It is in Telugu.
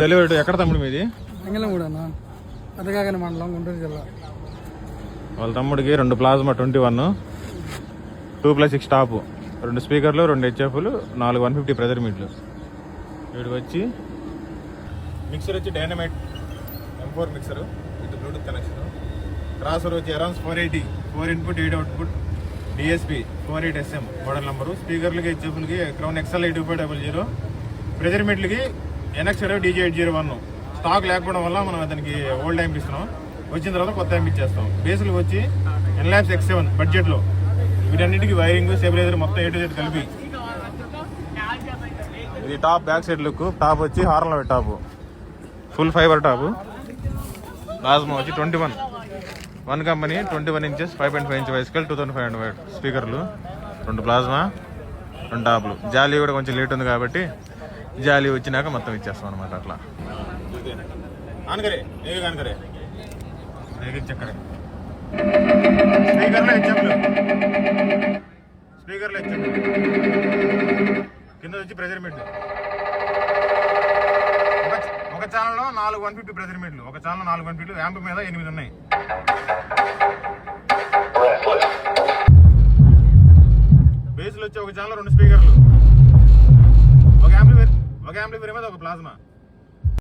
డెలివరీ ఎక్కడ తమ్ముడు మీది? కూడా పెద్దగాగన మండలం, గుంటూరు జిల్లా. వాళ్ళ తమ్ముడికి 2 ప్లాజ్మా 21, 2+6 టాప్, 2 స్పీకర్లు, 2 హెచ్ఎఫ్లు, 4 150 ప్రెజర్ మీట్లు. వీడికి వచ్చి మిక్సర్ వచ్చి dynamite M4 mixer with Bluetooth connection. Transfer వచ్చి around 480, 4 input 8 output, DSP 48SM model number. స్పీకర్లకి హెచ్ఎఫ్లకి క్రౌన్ XL 8500, ప్రెజర్ మీట్లకి NX0 DJ801. స్టాక్ లేకపోవడం వల్ల మనం అతనికి ఓల్డ్ టైంకి ఇస్తున్నాం, వచ్చిన తర్వాత కొత్త టైంకి ఇచ్చేస్తాం. బేస్లు వచ్చి Enlabs X7 బడ్జెట్లో. వీటన్నిటికీ వైరింగ్, స్టెబిలైజర్ మొత్తం A to Z కలిపి. ఇది top back side look. Top వచ్చి horn top, full fibre top. Plasma వచ్చి 21, 1 కంపెనీ, 21 ఇంచెస్ 5.5 ఇంచ్ వైస్కల్, 2500 స్పీకర్లు, 2 ప్లాజ్మా, 2 టాప్లు. జాలీ కూడా కొంచెం లేట్ ఉంది కాబట్టి జాలీ వచ్చినాక మొత్తం ఇచ్చేస్తాం అనమాట. అట్లా స్పీకర్లో హెచ్ఎఫ్లు, కింద వచ్చి ప్రెజర్ మీట్లు. ఒక ఛానల్లో 4 150 ప్రెజర్ మీట్లు, ఒక ఛానల్ 4 150. యాంప్ మీద 8 ఉన్నాయి. బేస్లు వచ్చి ఒక ఛానల్ 2 స్పీకర్లు, ఒక యాంప్లిఫైర్ మీద ఒక ప్లాజ్మా.